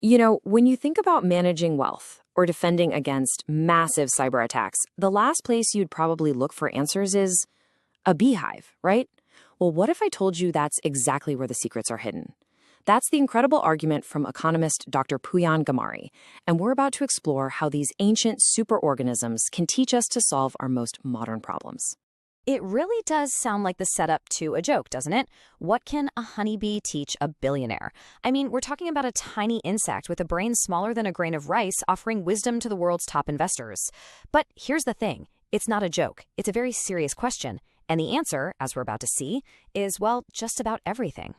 When you think about managing wealth or defending against massive cyber attacks, the last place you'd probably look for answers is a beehive, right? Well, what if I told you that's exactly where the secrets are hidden? That's the incredible argument from economist Dr. Pooyan Ghamari, and we're about to explore how these ancient superorganisms can teach us to solve our most modern problems. It really does sound like the setup to a joke, doesn't it? What can a honeybee teach a billionaire? I mean, we're talking about a tiny insect with a brain smaller than a grain of rice offering wisdom to the world's top investors. But here's the thing. It's not a joke. It's a very serious question. And the answer, as we're about to see, is, well, just about everything.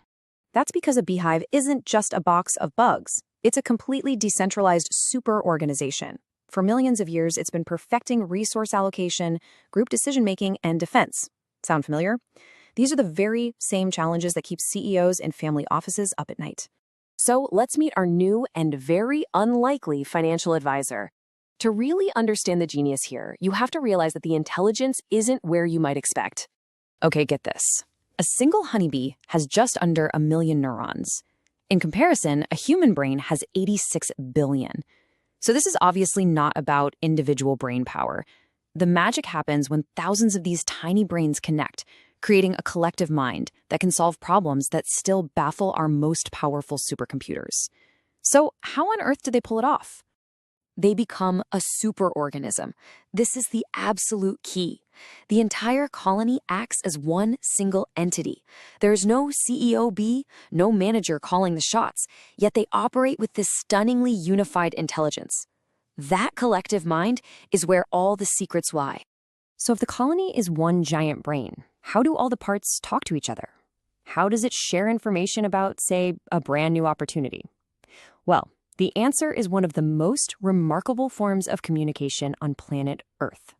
That's because a beehive isn't just a box of bugs. It's a completely decentralized superorganization. For millions of years, it's been perfecting resource allocation, group decision-making, and defense. Sound familiar? These are the very same challenges that keep CEOs and family offices up at night. So let's meet our new and very unlikely financial advisor. To really understand the genius here, you have to realize that the intelligence isn't where you might expect. Okay, get this. A single honeybee has just under 1 million neurons. In comparison, a human brain has 86 billion. So this is obviously not about individual brain power. The magic happens when thousands of these tiny brains connect, creating a collective mind that can solve problems that still baffle our most powerful supercomputers. So how on earth do they pull it off? They become a superorganism. This is the absolute key. The entire colony acts as one single entity. There's no CEO bee, no manager calling the shots, yet they operate with this stunningly unified intelligence. That collective mind is where all the secrets lie. So if the colony is one giant brain, how do all the parts talk to each other? How does it share information about, say, a brand new opportunity? Well, the answer is one of the most remarkable forms of communication on planet Earth.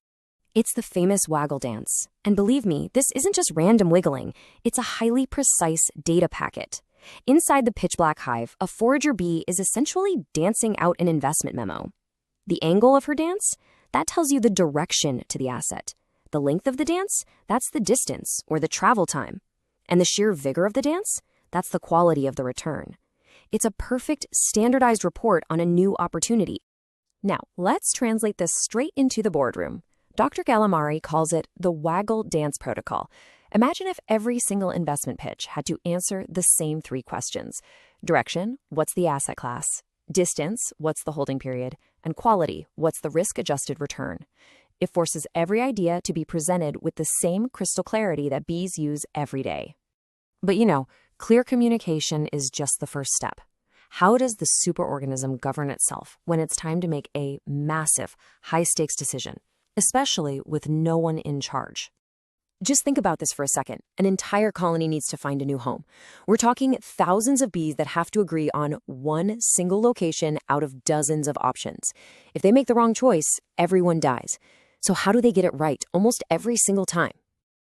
It's the famous Waggle-dance. And believe me, this isn't just random wiggling. It's a highly precise data packet. Inside the pitch-black hive, a forager bee is essentially dancing out an investment memo. The angle of her dance? That tells you the direction to the asset. The length of the dance? That's the distance, or the travel time. And the sheer vigor of the dance? That's the quality of the return. It's a perfect, standardized report on a new opportunity. Now, let's translate this straight into the boardroom. Dr. Ghamari calls it the Waggle-dance protocol. Imagine if every single investment pitch had to answer the same 3 questions. Direction, what's the asset class? Distance, what's the holding period? And quality, what's the risk-adjusted return? It forces every idea to be presented with the same crystal clarity that bees use every day. But clear communication is just the first step. How does the superorganism govern itself when it's time to make a massive, high-stakes decision, especially with no one in charge? Just think about this for a second. An entire colony needs to find a new home. We're talking thousands of bees that have to agree on one single location out of dozens of options. If they make the wrong choice, everyone dies. So how do they get it right almost every single time?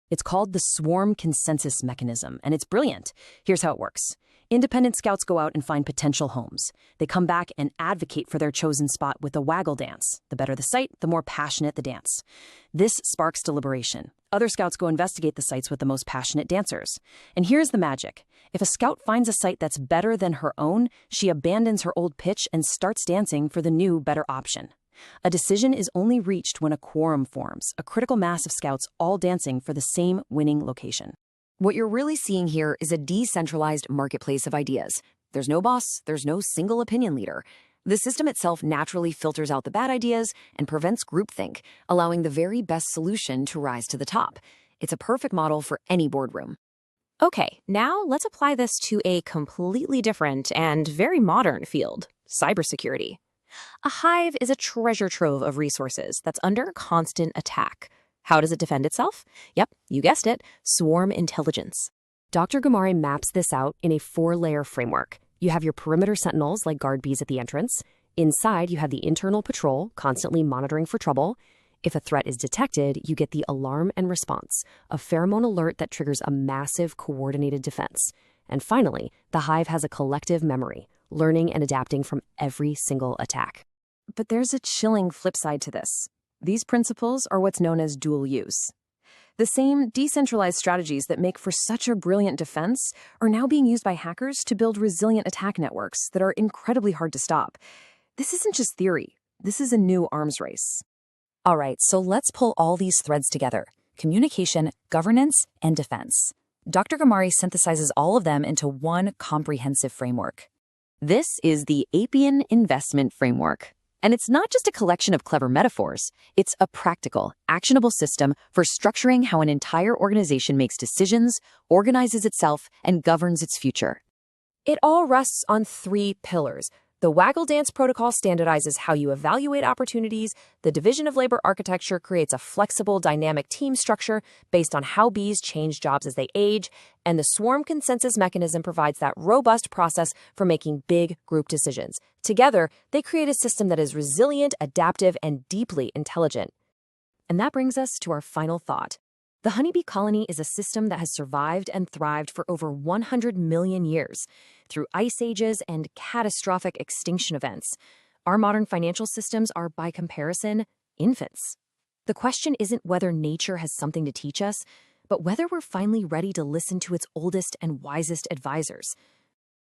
It's called the swarm consensus mechanism, and it's brilliant. Here's how it works. Independent scouts go out and find potential homes. They come back and advocate for their chosen spot with a waggle dance. The better the site, the more passionate the dance. This sparks deliberation. Other scouts go investigate the sites with the most passionate dancers. And here's the magic. If a scout finds a site that's better than her own, she abandons her old pitch and starts dancing for the new, better option. A decision is only reached when a quorum forms, a critical mass of scouts all dancing for the same winning location. What you're really seeing here is a decentralized marketplace of ideas. There's no boss, there's no single opinion leader. The system itself naturally filters out the bad ideas and prevents groupthink, allowing the very best solution to rise to the top. It's a perfect model for any boardroom. Okay, now let's apply this to a completely different and very modern field, cybersecurity. A hive is a treasure trove of resources that's under constant attack. How does it defend itself? Yep, you guessed it, swarm intelligence. Dr. Ghamari maps this out in a 4-layer framework. You have your perimeter sentinels like guard bees at the entrance. Inside, you have the internal patrol, constantly monitoring for trouble. If a threat is detected, you get the alarm and response, a pheromone alert that triggers a massive coordinated defense. And finally, the hive has a collective memory, learning and adapting from every single attack. But there's a chilling flip side to this. These principles are what's known as dual use. The same decentralized strategies that make for such a brilliant defense are now being used by hackers to build resilient attack networks that are incredibly hard to stop. This isn't just theory. This is a new arms race. All right, so let's pull all these threads together: communication, governance, and defense. Dr. Ghamari synthesizes all of them into one comprehensive framework. This is the Apian Investment Framework. And it's not just a collection of clever metaphors. It's a practical, actionable system for structuring how an entire organization makes decisions, organizes itself, and governs its future. It all rests on 3 pillars. The Waggle-dance protocol standardizes how you evaluate opportunities. The division of labor architecture creates a flexible, dynamic team structure based on how bees change jobs as they age. And the swarm consensus mechanism provides that robust process for making big group decisions. Together, they create a system that is resilient, adaptive, and deeply intelligent. And that brings us to our final thought. The honeybee colony is a system that has survived and thrived for over 100 million years through ice ages and catastrophic extinction events. Our modern financial systems are, by comparison, infants. The question isn't whether nature has something to teach us, but whether we're finally ready to listen to its oldest and wisest advisors.